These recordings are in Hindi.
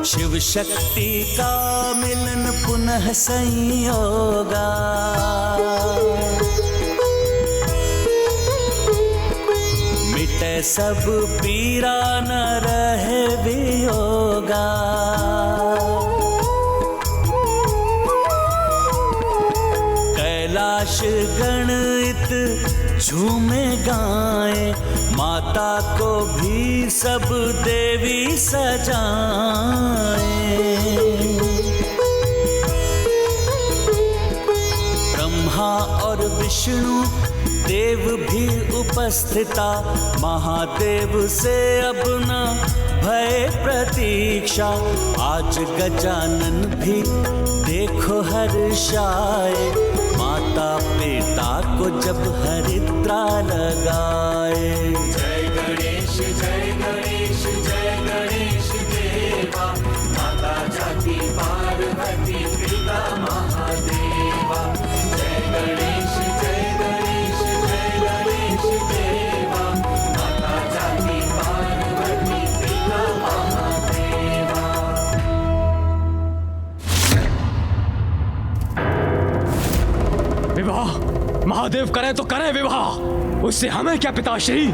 शिव शक्ति का मिलन पुनः संयोगा। मिटे सब पीरा न रहे वियोगा। कैलाश गणित झूमे गाए, माता को भी सब देवी सजाए। ब्रह्मा और विष्णु देव भी उपस्थिता, महादेव से अब न भय प्रतीक्षा। आज गजानन भी देखो हर्षाए, माता पिता को जब हरिद्रा लगाए। जय गणेश जय गणेश जय गणेश देवा, माता जाति पार्वती पिता महादेवा। जय गणेश जय गणेश जय गणेश देवा, माता जाति पार्वती पिता महादेवा। विवाह महादेव करे तो करे विवाह, उससे हमें क्या पिताश्री।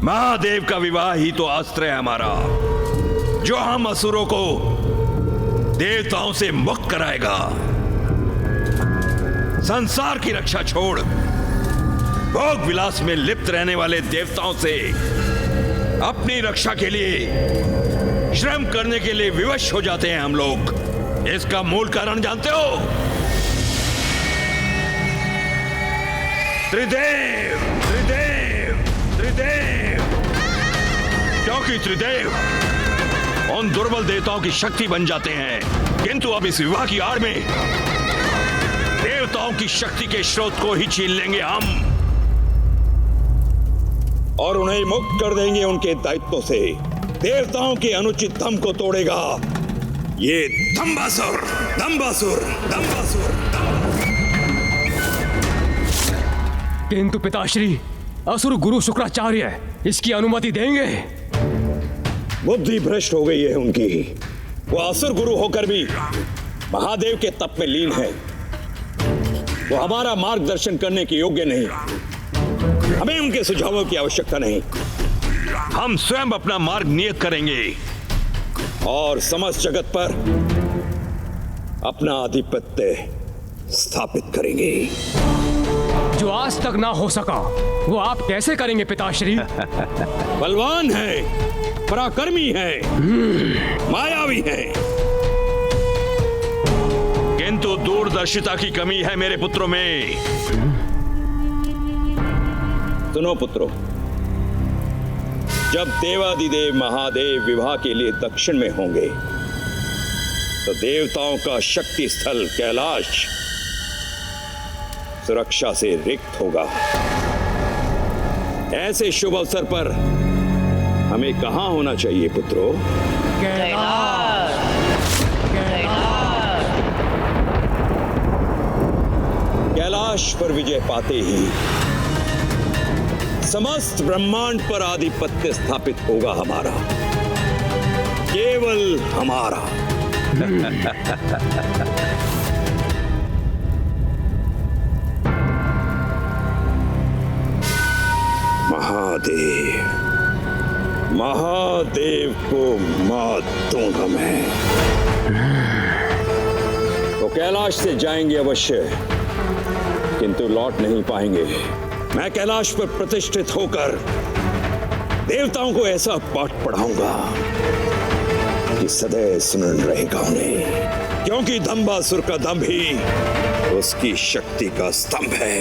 महादेव का विवाह ही तो अस्त्र है हमारा, जो हम असुरों को देवताओं से मुक्त कराएगा। संसार की रक्षा छोड़ भोग विलास में लिप्त रहने वाले देवताओं से अपनी रक्षा के लिए श्रम करने के लिए विवश हो जाते हैं हम लोग। इसका मूल कारण जानते हो? त्रिदेव त्रिदेव त्रिदेव। क्योंकि त्रिदेव उन दुर्बल देवताओं की शक्ति बन जाते हैं, किंतु अब इस विवाह की आड़ में देवताओं की शक्ति के स्रोत को ही छीन लेंगे हम और उन्हें मुक्त कर देंगे उनके दायित्वों से। देवताओं के अनुचित दम को तोड़ेगा ये दंबासुर दंबासुर दंबासुर। किंतु पिताश्री, असुर गुरु शुक्राचार्य इसकी अनुमति देंगे? बुद्धि भ्रष्ट हो गई है उनकी। वो असुर गुरु होकर भी महादेव के तप में लीन है। वो हमारा मार्गदर्शन करने के योग्य नहीं। हमें उनके सुझावों की आवश्यकता नहीं। हम स्वयं अपना मार्ग नियत करेंगे और समस्त जगत पर अपना आधिपत्य स्थापित करेंगे। जो आज तक ना हो सका वो आप कैसे करेंगे पिताश्री? बलवान है, पराक्रमी है, मायावी है, किंतु दूरदर्शिता की कमी है मेरे पुत्रों में। सुनो पुत्रों, जब देवादिदेव महादेव विवाह के लिए दक्षिण में होंगे तो देवताओं का शक्ति स्थल कैलाश सुरक्षा से रिक्त होगा। ऐसे शुभ अवसर पर हमें कहां होना चाहिए पुत्रों? कैलाश। कैलाश पर विजय पाते ही समस्त ब्रह्मांड पर आधिपत्य स्थापित होगा हमारा, केवल हमारा। महादेव, महादेव को मात दूंगा मैं। वो कैलाश से जाएंगे अवश्य, किंतु लौट नहीं पाएंगे। मैं कैलाश पर प्रतिष्ठित होकर देवताओं को ऐसा पाठ पढ़ाऊंगा कि सदैव स्मरण रहेगा उन्हें, क्योंकि दंबासुर का दम ही उसकी शक्ति का स्तंभ है।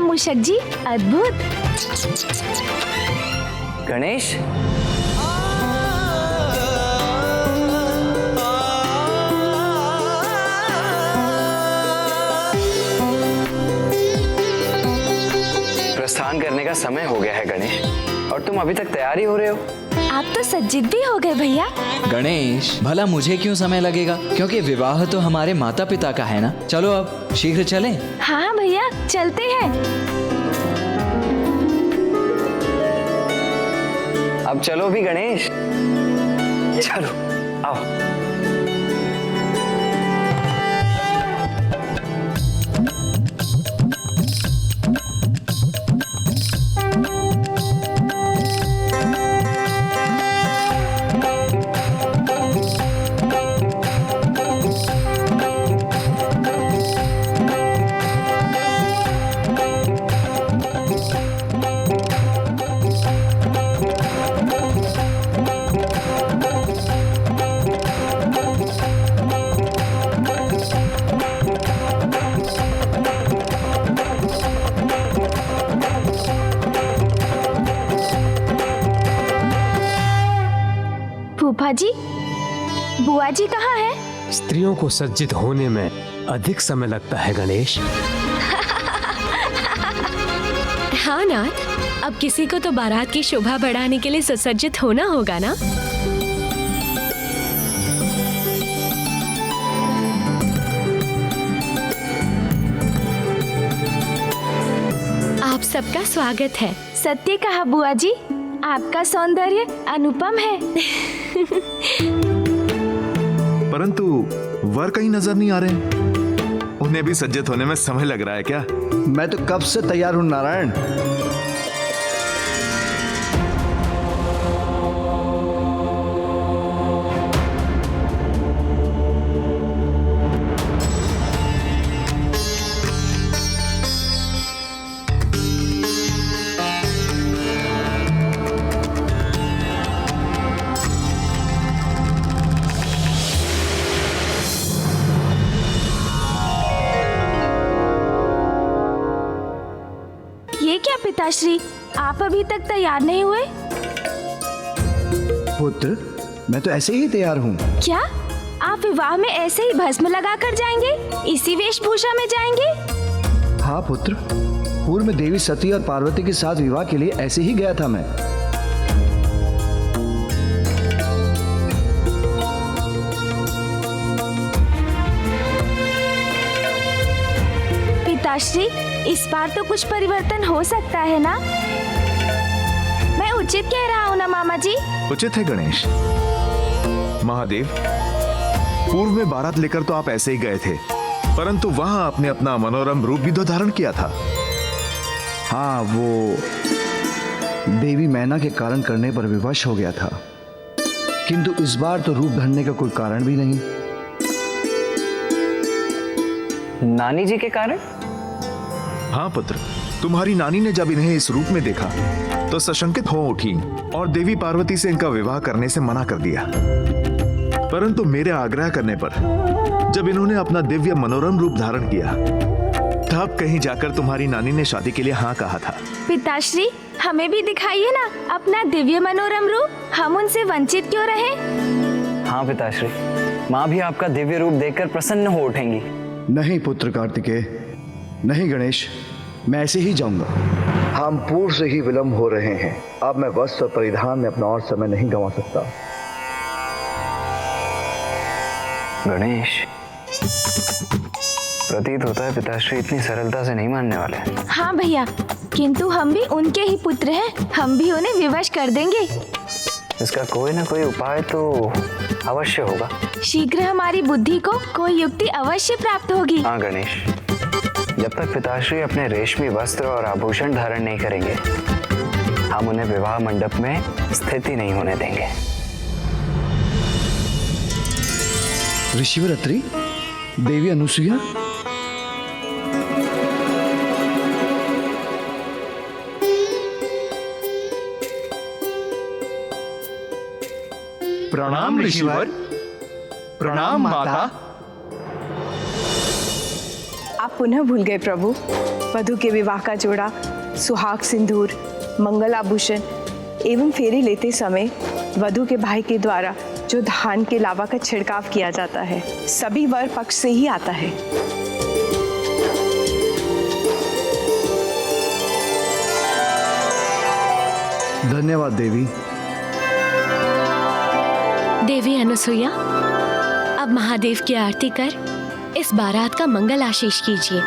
मूषक जी, अद्भुत। गणेश, प्रस्थान करने का समय हो गया है गणेश, और तुम अभी तक तैयार ही हो रहे हो। आप तो सज्जित भी हो गए भैया। गणेश, भला मुझे क्यों समय लगेगा, क्योंकि विवाह तो हमारे माता पिता का है ना। चलो अब शीघ्र चलें। हाँ भैया, चलते हैं। अब चलो भी गणेश, चलो आओ। फूफा जी, बुआ जी कहाँ है? स्त्रियों को सज्जित होने में अधिक समय लगता है गणेश। हाँ नाथ, अब किसी को तो बारात की शोभा बढ़ाने के लिए सुसज्जित होना होगा ना। आप सबका स्वागत है। सत्य कहा बुआ जी, आपका सौंदर्य अनुपम है। परंतु वर कहीं नजर नहीं आ रहे। उन्हें भी सज्जित होने में समय लग रहा है क्या? मैं तो कब से तैयार हूं नारायण। ये क्या पिताश्री, आप अभी तक तैयार नहीं हुए? पुत्र, मैं तो ऐसे ही तैयार हूँ। क्या आप विवाह में ऐसे ही भस्म लगा कर जाएंगे? इसी वेशभूषा में जाएंगे? हाँ पुत्र, पूर्व में देवी सती और पार्वती के साथ विवाह के लिए ऐसे ही गया था मैं। पिताश्री, इस बार तो कुछ परिवर्तन हो सकता है ना? मैं उचित कह रहा हूँ ना मामा जी? उचित है गणेश। महादेव, पूर्व में बारात लेकर तो आप ऐसे ही गए थे, परंतु वहां आपने अपना मनोरम रूप भी तो धारण किया था। हाँ, वो देवी मैना के कारण करने पर विवश हो गया था, किंतु इस बार तो रूप धरने का कोई कारण भी नहीं। नानी जी के कारण? हाँ पुत्र, तुम्हारी नानी ने जब इन्हें इस रूप में देखा तो सशंकित हो उठी और देवी पार्वती से इनका विवाह करने से मना कर दिया। परंतु मेरे आग्रह करने पर जब इन्होंने अपना दिव्य मनोरम रूप धारण किया, तब कहीं जाकर तुम्हारी नानी ने शादी के लिए हाँ कहा था। पिताश्री, हमें भी दिखाइए ना अपना दिव्य मनोरम रूप, हम उनसे वंचित क्यों रहे? हाँ पिताश्री, माँ भी आपका दिव्य रूप देखकर प्रसन्न हो उठेंगी। नहीं पुत्र कार्तिकेय, नहीं गणेश, मैं ऐसे ही जाऊंगा। हम पूर्व से ही विलंब हो रहे हैं, अब मैं वस्त्र परिधान में अपना और समय नहीं गंवा सकता। गणेश, प्रतीत होता है पिताश्री इतनी सरलता से नहीं मानने वाले। हाँ भैया, किंतु हम भी उनके ही पुत्र हैं, हम भी उन्हें विवश कर देंगे। इसका कोई ना कोई उपाय तो अवश्य होगा। शीघ्र हमारी बुद्धि को कोई युक्ति अवश्य प्राप्त होगी। हाँ गणेश, जब तक पिताश्री अपने रेशमी वस्त्र और आभूषण धारण नहीं करेंगे, हम उन्हें विवाह मंडप में स्थिति नहीं होने देंगे। ऋषिवर अत्रि, देवी अनुसुईया, प्रणाम ऋषिवर। प्रणाम माता। आप पुनः भूल गए प्रभु। वधू के विवाह का जोड़ा, सुहाग सिंदूर, मंगल आभूषण, एवं फेरी लेते समय वधू के भाई के द्वारा जो धान के लावा का छिड़काव किया जाता है सभी वर पक्ष से ही आता है। धन्यवाद देवी। देवी अनुसुईया, अब महादेव की आरती कर इस बारात का मंगल आशीष कीजिए।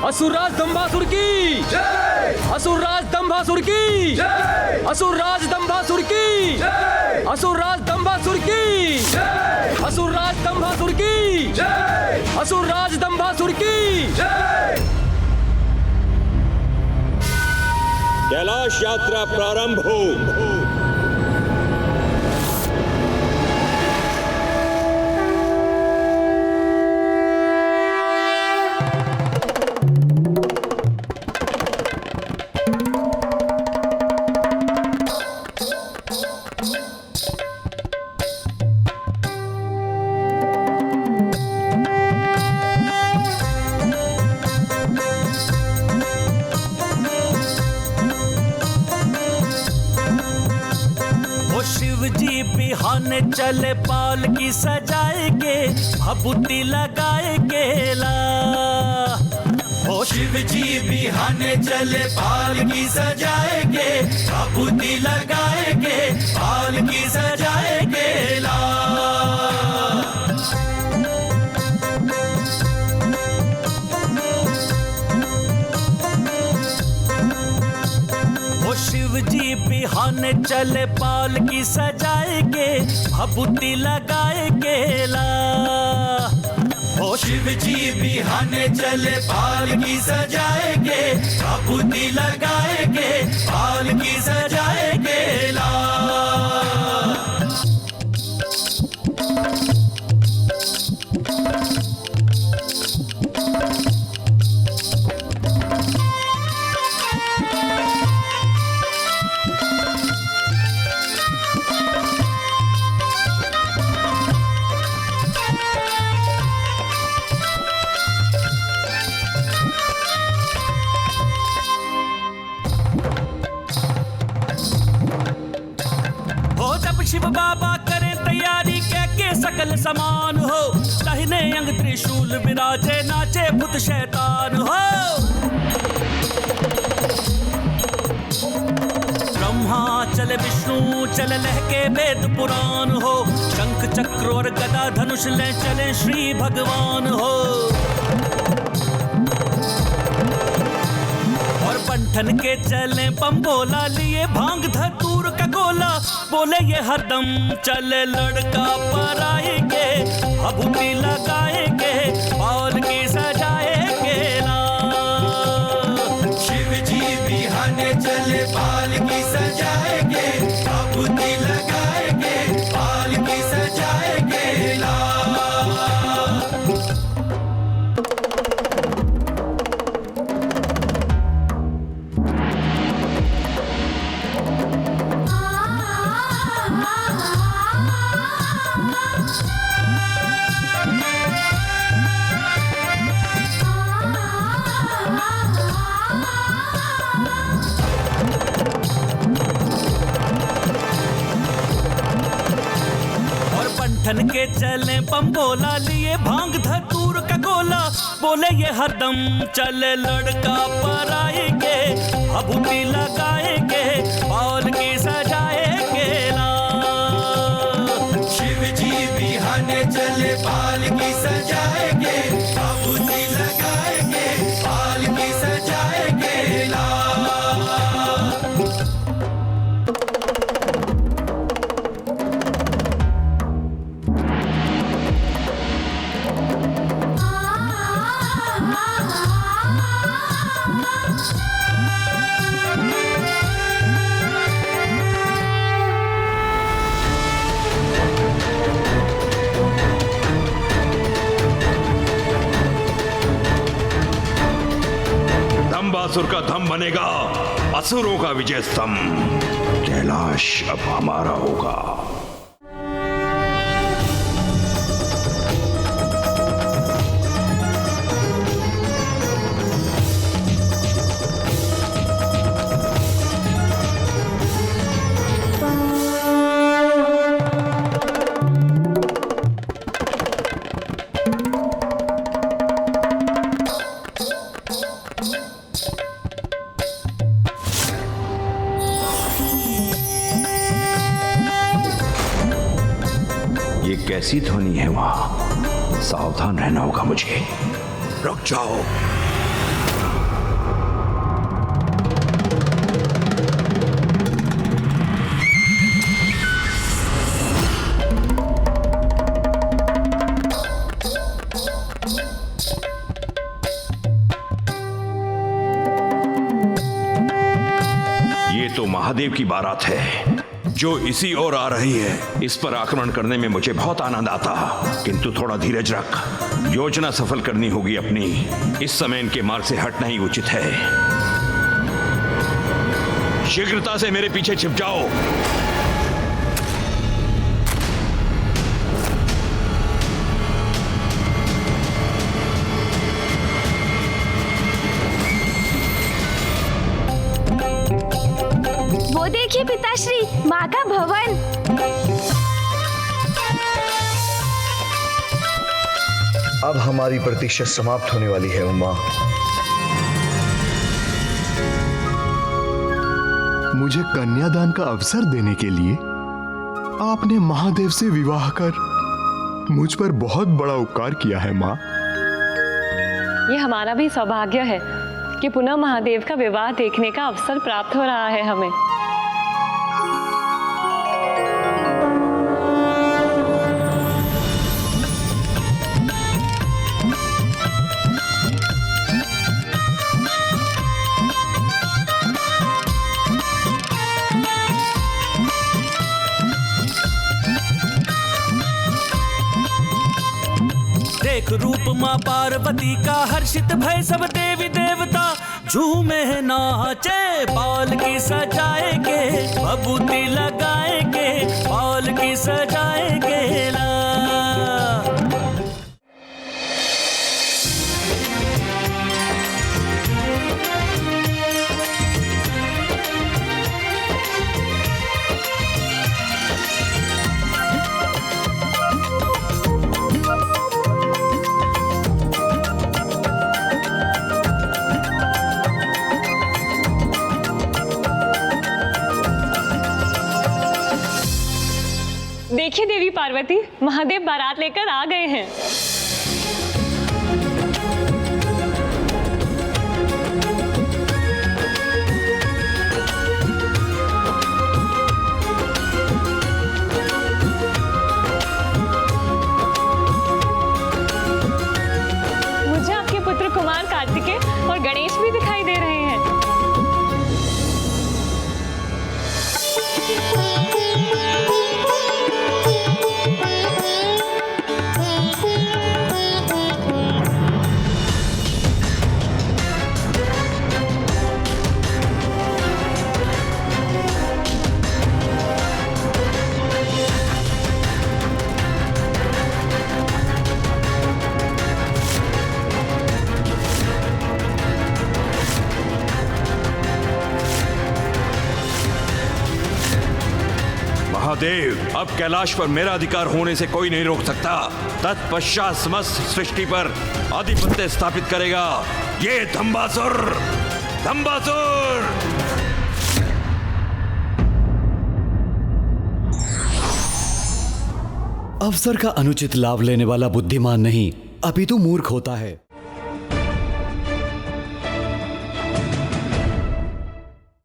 असुरराज दंभासुर की जय। असुरराज दंभासुर की जय। असुरराज दंभासुर की जय। असुरराज दंभासुर की जय। असुरराज दंभासुर की जय। असुरराज दंभासुर की जय। कैलाश यात्रा प्रारंभ हो। बिहाने चले पाल की सजाएंगे भभूति लगाएंगे ला। ओ शिव जी बिहाने चले पाल की सजाएंगे भभूति लगाएंगे पाल की सजाएंगे ला। शिव जी बिहाने चले पाल की सजाएंगे भभूति लगाएंगे ला। ओ शिव जी बिहाने चले पाल की सजाएंगे भभूति लगाएंगे पाल की सजाएंगे ला। शिव बाबा करें तैयारी कह के सकल समान हो। दाहिने अंग त्रिशूल विराजे नाचे भूत शैतान हो। ब्रह्मा चले विष्णु चले लहके वेद पुराण हो। शंख चक्र और गदा धनुष ले चले श्री भगवान हो। और बंठन के चले बम्बोला लिए भांग धतूर का गोला। बोले ये हरदम चले लड़का पराएंगे, भभूति लगाएंगे, बाल की सजाएंगे ना। शिव जी बिहाने चले बाल की सजाएंगे, भभूति लगाएंगे, बाल की सजाएंगे ला। बंठन के चले बम्बोला लिए भांग धतूर का गोला। बोले ये हरदम चले लड़का पराएंगे, भभूति लगाएंगे, बाल की सजाएंगे ना। शिव जी बिहाने चले बाल की सजाएंगे, भभूति लगाएंगे, बाल की सजाएंगे ला। दंबासुर का धम बनेगा असुरों का विजय स्तंभ। कैलाश अब हमारा होगा। कैसी ध्वनि है वहां? सावधान रहना होगा मुझे। रुक जाओ। ये तो महादेव की बारात है जो इसी ओर आ रही है। इस पर आक्रमण करने में मुझे बहुत आनंद आता, किंतु थोड़ा धीरज रख। योजना सफल करनी होगी अपनी। इस समय इनके मार्ग से हटना ही उचित है। शीघ्रता से मेरे पीछे छिप जाओ। वो देखिए पिताश्री, माँ का भवन। अब हमारी प्रतीक्षा समाप्त होने वाली है उमा। मुझे कन्यादान का अवसर देने के लिए आपने महादेव से विवाह कर मुझ पर बहुत बड़ा उपकार किया है माँ। ये हमारा भी सौभाग्य है कि पुनः महादेव का विवाह देखने का अवसर प्राप्त हो रहा है हमें। देख रूप माँ पार्वती का हर्षित भय सब देवी देवता झूमे नाचे। बाल की सजाएंगे, भभूति लगाएंगे, बाल की सजाएंगे ला। पार्वती, महादेव बारात लेकर आ गए हैं। मुझे आपके पुत्र कुमार कार्तिकेय और गणेश भी दिखाई दे रहे हैं। महादेव, अब कैलाश पर मेरा अधिकार होने से कोई नहीं रोक सकता। तत्पश्चात समस्त सृष्टि पर आधिपत्य स्थापित करेगा ये धम्बासुर। धम्बासुर! अवसर का अनुचित लाभ लेने वाला बुद्धिमान नहीं, अपितु मूर्ख होता है।